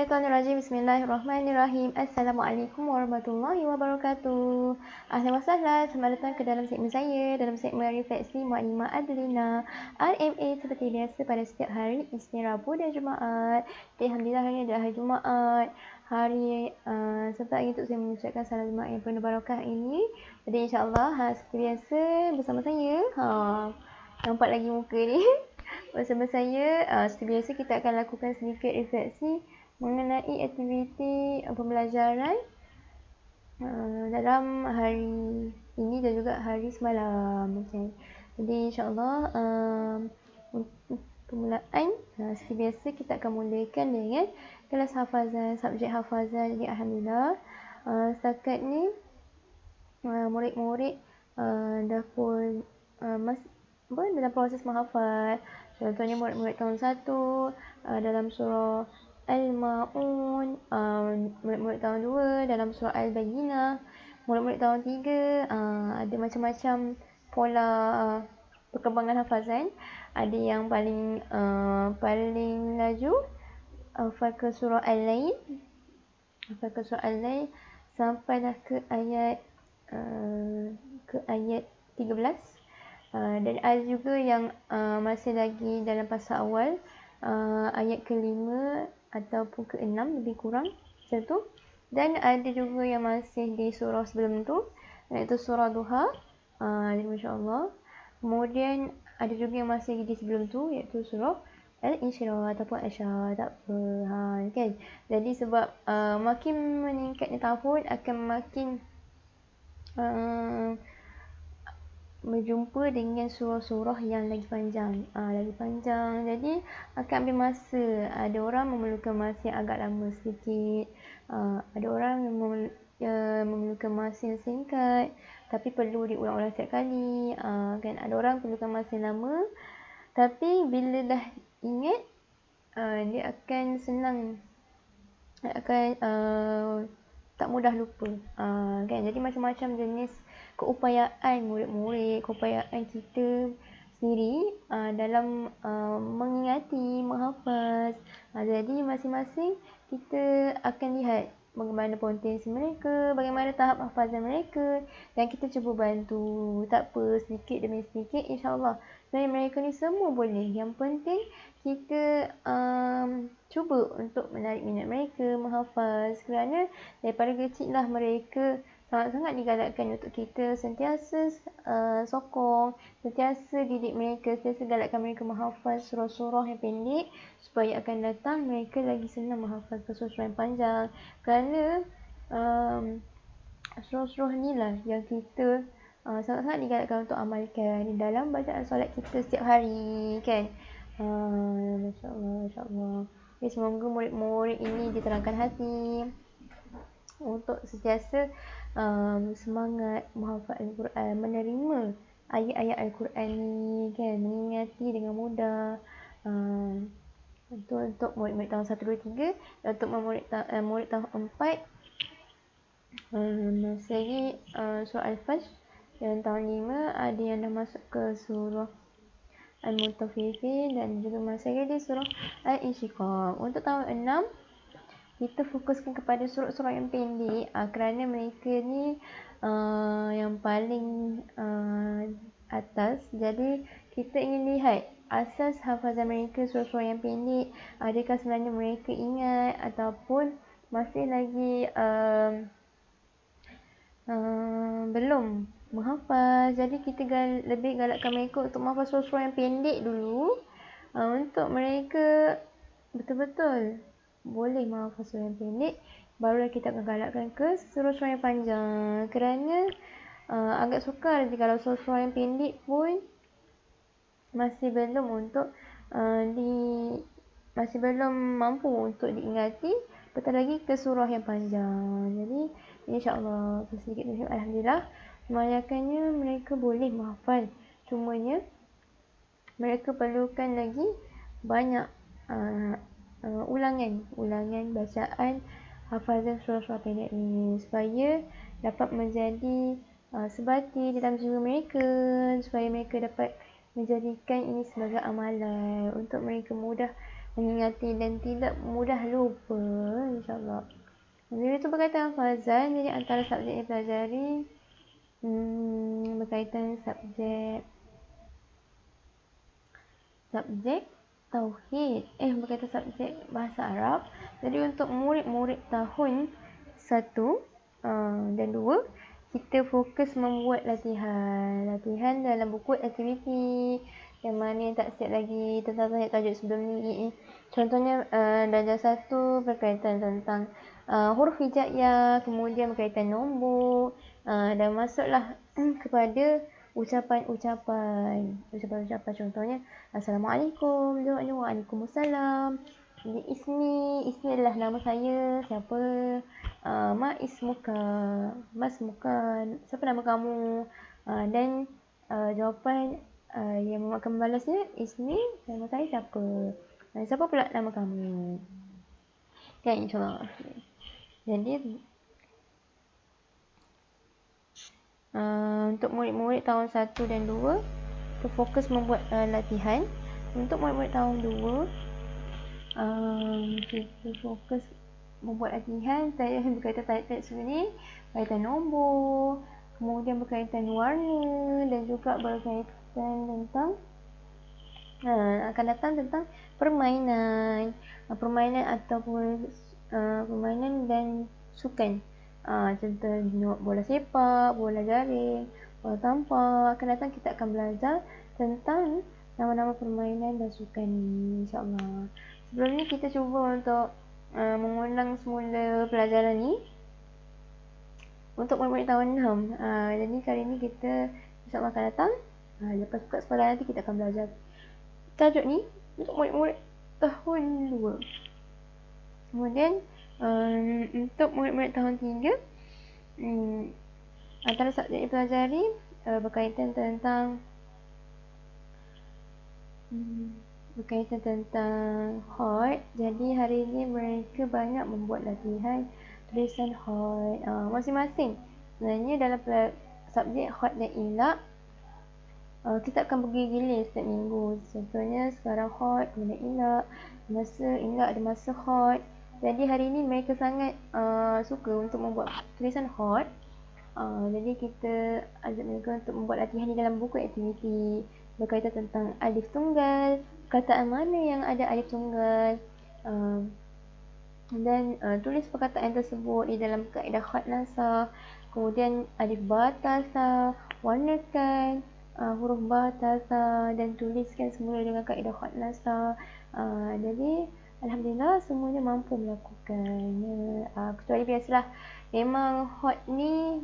Minasyaitonirrajim. Bismillahirrahmanirrahim. Assalamualaikum warahmatullahi wabarakatuh. Ahlan wa sahlan. Selamat datang ke dalam segmen saya, dalam segmen Refleksi Mukadimah Adlina RMA, seperti biasa pada setiap hari Isnin, Rabu dan Jumaat. Alhamdulillah, hari ini adalah hari Jumaat. Sebentar lagi untuk saya mengucapkan salam Jumaat yang penuh barakah ini. Jadi insya-Allah seperti biasa bersama saya. Nampak lagi muka ni. Bersama saya, seperti biasa kita akan lakukan sedikit refleksi mengenai aktiviti pembelajaran dalam hari ini dan juga hari semalam. Okay. Jadi insyaAllah untuk permulaan, seperti biasa kita akan mulakan dengan kelas hafazan, subjek hafazan. Jadi Alhamdulillah, setakat ni murid-murid dah pun dalam proses menghafal. Contohnya murid-murid tahun 1 dalam surah Al-Ma'un, murid-murid tahun 2 dalam surah Al-Bayyinah, murid-murid tahun 3 ada macam-macam pola perkembangan hafazan. Ada yang paling laju hafal ke surah Al-Lail, sampai dah ke ayat 13. Dan ada juga yang masih lagi dalam fasa awal, ayat ke-5 ataupun ke-6 lebih kurang macam tu. Dan ada juga yang masih di surah sebelum tu, iaitu surah Duha. Jadi Masya-Allah. Kemudian ada juga yang masih di sebelum tu, iaitu surah Al-Insyirah ataupun Asyar. Tak apa, kan? Jadi sebab makin meningkatnya tahun akan makin berjumpa dengan surah-surah yang lagi panjang. Jadi akan ambil masa. Ada orang memerlukan masa yang agak lama sedikit. Ada orang yang memerlukan masa yang singkat tapi perlu diulang-ulang setiap kali. Kan ada orang perlukan masa yang lama tapi bila dah ingat, dia akan senang, tak mudah lupa. Kan? Jadi macam-macam jenis keupayaan murid-murid, keupayaan kita sendiri dalam mengingati, menghafaz. Jadi masing-masing kita akan lihat bagaimana potensi mereka, bagaimana tahap hafazan mereka, dan kita cuba bantu. Tak apa, sedikit demi sedikit, insya-Allah. Sebenarnya mereka ni semua boleh. Yang penting kita cuba untuk menarik minat mereka menghafaz, kerana daripada kecil lah mereka sangat-sangat digalakkan untuk kita sentiasa sokong, sentiasa didik mereka, sentiasa galakkan mereka menghafaz surah-surah yang pendek supaya akan datang mereka lagi senang menghafaz surah-surah yang panjang. Kerana surah-surah ni lah yang kita sangat-sangat digalakkan untuk amalkan di dalam bacaan solat kita setiap hari, kan? Masya-Allah, masya-Allah. Jadi semoga murid-murid ini diterangkan hati untuk sentiasa semangat menghafal Al-Quran, menerima ayat-ayat Al-Quran ni, kan, mengingati dengan mudah. Itu untuk murid-murid tahun 1, 2, 3. Untuk murid tahun 4, masih lagi surah Al-Fajr. Yang tahun 5 ada yang dah masuk ke surah Al-Mutaffifin dan juga masih lagi di surah Al-Insyiqaq. Untuk tahun 6, kita fokuskan kepada surah-surah yang pendek, kerana mereka ni yang paling atas. Jadi kita ingin lihat asas hafazan mereka surah-surah yang pendek. Adakah sebenarnya mereka ingat ataupun masih lagi belum menghafaz. Jadi kita lebih galakkan mereka untuk menghafaz surah-surah yang pendek dulu, untuk mereka betul-betul boleh menghafaz surah yang pendek. Barulah kita akan galakkan ke surah-surah yang panjang. Kerana agak sukar kalau surah-surah yang pendek pun masih belum masih belum mampu untuk diingati, apatah lagi ke surah yang panjang. Jadi insya-Allah sedikit demi Alhamdulillah, kebanyakannya mereka boleh menghafal. Cumanya mereka perlukan lagi banyak ulangan bacaan hafazan surah-surah pendek ni supaya dapat menjadi sebati dalam jiwa mereka, supaya mereka dapat menjadikan ini sebagai amalan untuk mereka mudah mengingati dan tidak mudah lupa, insyaAllah. Jadi itu berkaitan hafazan, jadi antara subjek yang pelajari berkaitan subjek tauhid, berkaitan subjek bahasa Arab. Jadi untuk murid-murid tahun 1 dan 2, kita fokus membuat latihan dalam buku aktiviti yang mana yang tak siap lagi tentang tajuk sebelum ni. Contohnya darjah 1 berkaitan tentang huruf hijaiyah, kemudian berkaitan nombor, dan masuklah kepada ucapan-ucapan. Contohnya Assalamualaikum, Waalaikumsalam. Jadi ismi adalah nama saya, siapa? Ma ismuka, masmuka, siapa nama kamu? Dan jawapan yang akan membalasnya, ismi, nama saya siapa? Siapa pula nama kamu? Kan, insyaAllah. Jadi untuk murid-murid tahun 1 dan 2, kita fokus membuat latihan. Untuk murid-murid tahun 2, kita fokus membuat latihan berkaitan tajuk sendiri, berkaitan nombor, kemudian berkaitan warna, dan juga berkaitan tentang akan datang tentang permainan ataupun permainan dan sukan. Contoh bola sepak, bola jaring, bola tampar. Akan datang kita akan belajar tentang nama-nama permainan dan sukan ni, insyaAllah. Sebelum ni kita cuba untuk mengulang semula pelajaran ni untuk murid-murid tahun 6. Jadi kali ni kita insyaAllah akan datang, lepas buka sekolah nanti kita akan belajar tajuk ni untuk murid-murid tahun 2. Kemudian untuk murid-murid tahun 3, antara subjek yang pelajari berkaitan tentang hot. Jadi hari ini mereka banyak membuat latihan tulisan hot masing-masing. Sebenarnya dalam subjek hot dan ilak, kita akan bergilir setiap minggu. Contohnya sekarang hot, kemudian ilak, ada masa hot. Jadi hari ini mereka sangat suka untuk membuat tulisan hot. Jadi kita ajak mereka untuk membuat latihan di dalam buku aktiviti berkaitan tentang alif tunggal, perkataan mana yang ada alif tunggal, dan tulis perkataan tersebut di dalam kaedah khat nasah. Kemudian alif batasah, warnakan huruf batasah dan tuliskan semula dengan kaedah khat nasah. Jadi alhamdulillah semuanya mampu melakukannya. Kecuali biasalah, memang hot ni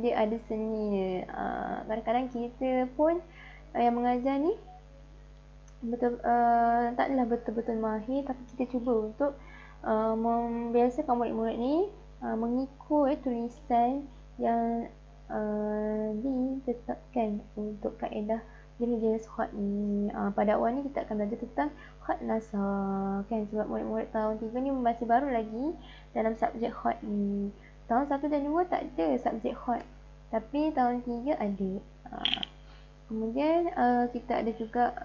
dia ada seni dia. Kadang-kadang kita pun yang mengajar ni taklah betul-betul mahir, tapi kita cuba untuk membiasakan murid-murid ni mengikut tulisan yang ditetapkan untuk kaedah jenis-jenis khat ni. Pada awal ni kita akan belajar tentang khat nasah, kan, sebab murid-murid tahun 3 ni masih baru lagi dalam subjek khat ni. Tahun 1 dan 2 tak ada subjek khat, tapi tahun 3 ada. Kemudian kita ada juga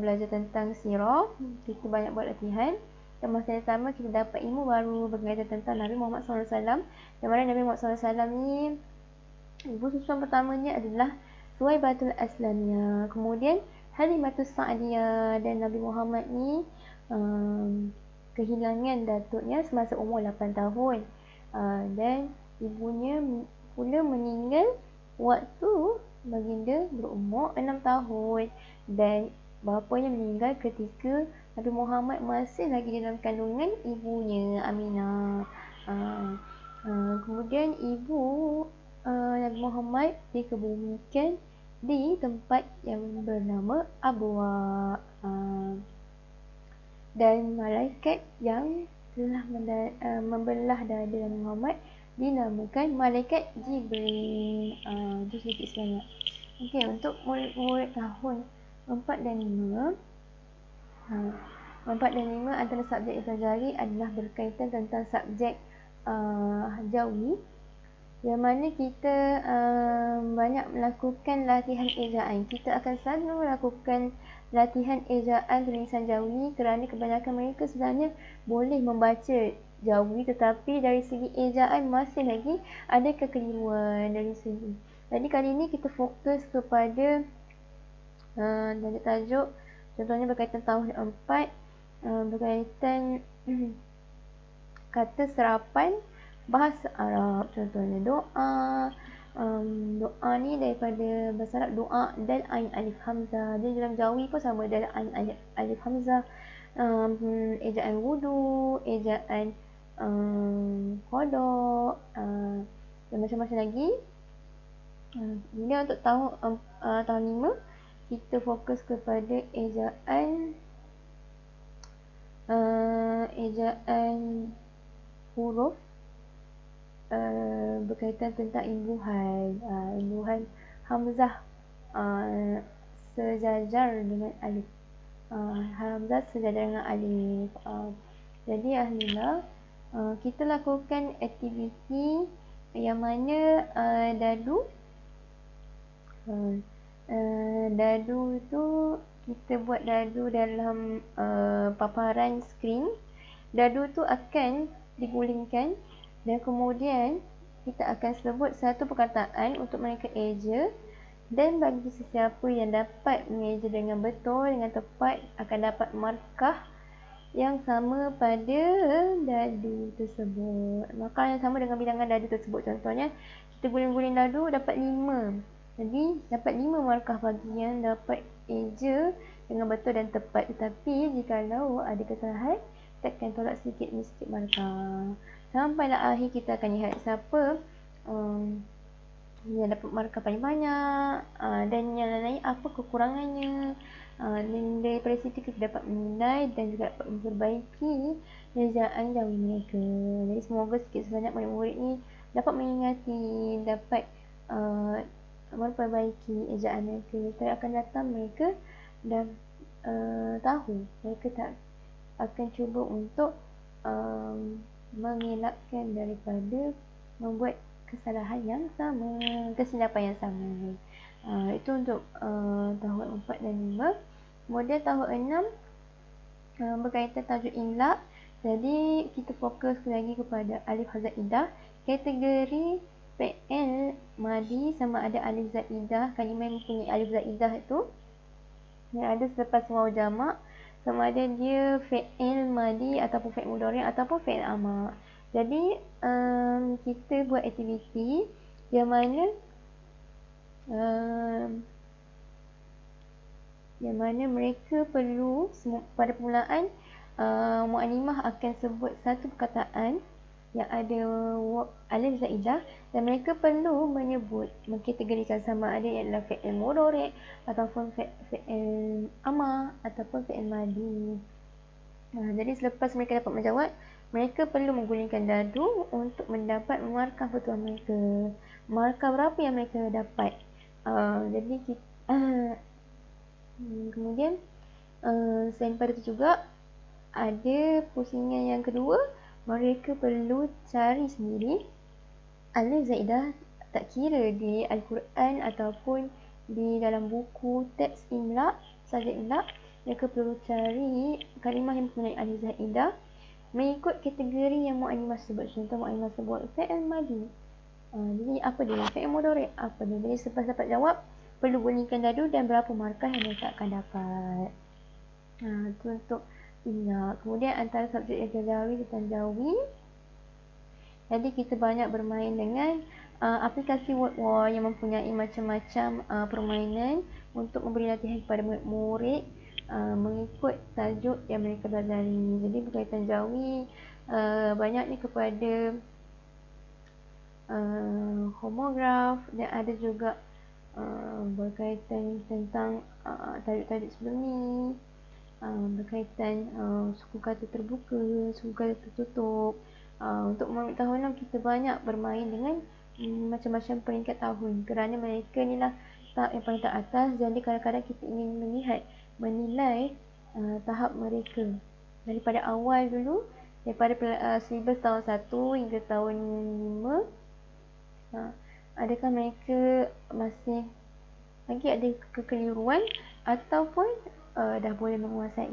belajar tentang sirah. Kita banyak buat latihan. Dan masa yang sama kita dapat ilmu baru berkaitan tentang Nabi Muhammad SAW. Yang mana Nabi Muhammad SAW ni, ibu susuan pertamanya adalah Suwaibatul Aslamiyah, kemudian Halimatus Sa'diyah. Dan Nabi Muhammad ni kehilangan datuknya semasa umur 8 tahun. Dan ibunya pula meninggal waktu baginda berumur 6 tahun. Dan bapanya meninggal ketika Nabi Muhammad masih lagi dalam kandungan ibunya, Aminah. Kemudian ibu Nabi Muhammad dikebumikan di tempat yang bernama Abwa. Dan malaikat yang telah membelah dada Nabi Muhammad dinamakan Malaikat Jibril. Itu sedikit sebanyak. Okey, untuk murid-murid tahun 4 dan 5, 4 dan 5 antara subjek yang pelajari adalah berkaitan tentang subjek jawi, yang mana kita banyak melakukan latihan ejaan. Kita akan selalu melakukan latihan ejaan tulisan Jawi kerana kebanyakan mereka sebenarnya boleh membaca Jawi tetapi dari segi ejaan masih lagi ada kekeliruan dari segi. Jadi kali ini kita fokus kepada tajuk contohnya berkaitan tauhid 4, berkaitan kata serapan bahasa Arab, contohnya doa. Doa ni daripada bahasa Arab doa dan ain alif hamzah. Dia dalam Jawi pun sama, ada ain alif hamzah. Ejaan wudu, ejaan qada, dan macam-macam lagi. Kemudian untuk tahun 5 kita fokus kepada ejaan huruf berkaitan tentang imbuhan hamzah sejajar dengan alif. Hamzah sejajar dengan alif. Jadi alhamdulillah kita lakukan aktiviti yang mana dadu tu kita buat dadu dalam paparan skrin. Dadu tu akan digulingkan dan kemudian kita akan sebut satu perkataan untuk mereka eja, dan bagi sesiapa yang dapat mengeja dengan betul, dengan tepat, akan dapat markah yang sama pada dadu tersebut. Markah yang sama dengan bilangan dadu tersebut. Contohnya kita guling-guling dadu dapat 5. Jadi dapat 5 markah bagi yang dapat eja dengan betul dan tepat. Tetapi jikalau ada kesalahan, kita akan tolak sedikit markah. Sampailah akhir kita akan lihat siapa yang dapat markah paling banyak, dan yang lain apa kekurangannya. Dan daripada situ kita dapat menilai dan juga dapat memperbaiki ejaan Jawi mereka. Jadi semoga sikit sebanyak murid-murid ni dapat mengingati, dapat memperbaiki ejaan mereka. Kita akan datang mereka dan tahu mereka tak akan cuba untuk mengelakkan daripada membuat kesalahan yang sama, kesilapan yang sama. Itu untuk tahun 4 dan 5. Kemudian tahun 6 berkaitan tajuk imla. Jadi kita fokus lagi kepada alif zaidah. Kategori fi'il madi sama ada alif zaidah, kalimah yang mempunyai alif zaidah itu yang ada selepas waw jamak, sama ada dia fi'il madi ataupun fi'il mudhari' ataupun fi'il amar. Jadi kita buat aktiviti yang mana mereka perlu pada permulaan mu'allimah akan sebut satu perkataan yang ada alif zaidah dan mereka perlu menyebut, mengkategorikan sama ada ialah fi'il mudhari' ataupun fi'il amar ataupun fi'il madi. Jadi selepas mereka dapat menjawab, mereka perlu menggulingkan dadu untuk mendapat markah betul mereka. Markah berapa yang mereka dapat. Jadi kemudian selain pada itu juga ada pusingan yang kedua, mereka perlu cari sendiri alif zaidah, tak kira di Al-Quran ataupun di dalam buku teks imla, saja imla. Mereka perlu cari kalimah yang mempunyai alif zaidah mengikut kategori yang mu'allimah sebut. Contoh mu'allimah sebut fi'il madi, jadi apa dia? Fi'il mudhari' apa dia? Jadi selepas dapat jawab, perlu gulingkan dadu dan berapa markah yang mereka akan dapat. Itu untuk imla. Kemudian antara subjek yang Jawi dan Jawi, jadi kita banyak bermain dengan aplikasi WordWall yang mempunyai macam-macam permainan untuk memberi latihan kepada murid-murid mengikut tajuk yang mereka pelajari. Jadi berkaitan Jawi banyak ni kepada homograf, dan ada juga berkaitan tentang tajuk-tajuk sebelum ni, berkaitan suku kata terbuka, suku kata tertutup. Untuk tahun 6 kita banyak bermain dengan macam-macam peringkat tahun kerana mereka ni lah tahap yang paling teratas. Jadi kadang-kadang kita ingin menilai tahap mereka daripada awal dulu, daripada silibus tahun 1 hingga tahun 5. Adakah mereka masih lagi ada kekeliruan ataupun dah boleh menguasai.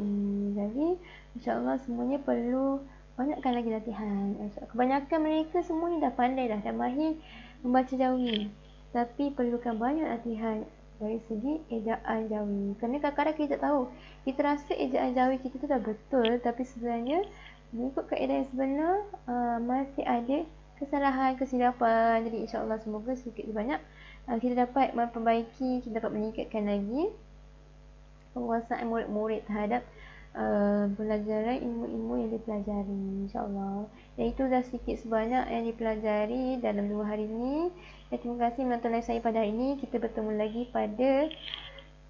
Jadi insyaAllah semuanya perlu banyakkan lagi latihan. Kebanyakan mereka semuanya dah pandai dah mahir membaca Jawi. Tapi perlukan banyak latihan dari segi ejaan Jawi. Kerana kadang-kadang kita tak tahu. Kita rasa ejaan Jawi kita tu dah betul, tapi sebenarnya mengikut kaedah yang sebenar masih ada kesalahan, kesilapan. Jadi insyaAllah semoga sedikit banyak kita dapat memperbaiki, kita dapat meningkatkan lagi penguasaan murid-murid terhadap pelajaran ilmu-ilmu yang dipelajari, insyaAllah. Dan itu dah sedikit sebanyak yang dipelajari dalam 2 hari ini. Dan terima kasih menonton live saya pada hari ini. Kita bertemu lagi pada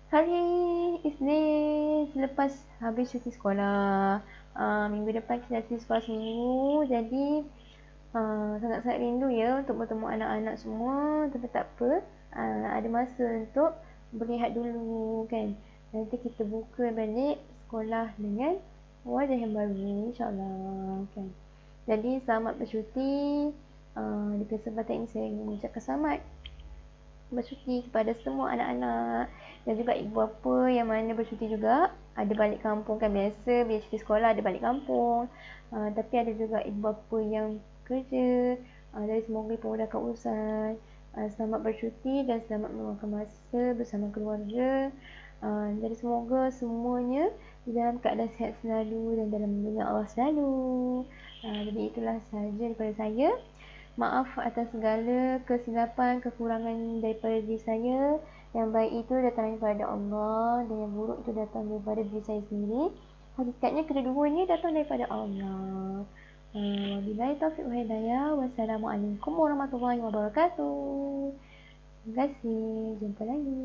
hari Isnin selepas habis cuti sekolah. Minggu depan kita cuti sekolah seminggu. Jadi sangat-sangat rindu ya untuk bertemu anak-anak semua. Tapi tak apa, ada masa untuk berehat dulu kan. Nanti kita buka balik sekolah dengan wajah yang baru, insyaAllah kan. Jadi selamat bercuti. Di kesempatan ini saya ingin mengucapkan selamat bercuti kepada semua anak-anak dan juga ibu bapa yang mana bercuti juga. Ada balik kampung kan, biasa bila cuti sekolah ada balik kampung. Tapi ada juga ibu bapa yang kerja. Jadi semoga dimudahkan urusan. Selamat bercuti dan selamat meluangkan masa bersama keluarga. Jadi semoga semuanya dalam keadaan sihat selalu dan dalam lindungan Allah selalu. Jadi itulah sahaja daripada saya. Maaf atas segala kesilapan, kekurangan daripada diri saya. Yang baik itu datang daripada Allah dan yang buruk itu datang daripada diri saya sendiri. Hakikatnya kedua-duanya datang daripada Allah. Wabillahi taufiq wal hidayah. Wassalamualaikum warahmatullahi wabarakatuh. Terima kasih. Jumpa lagi.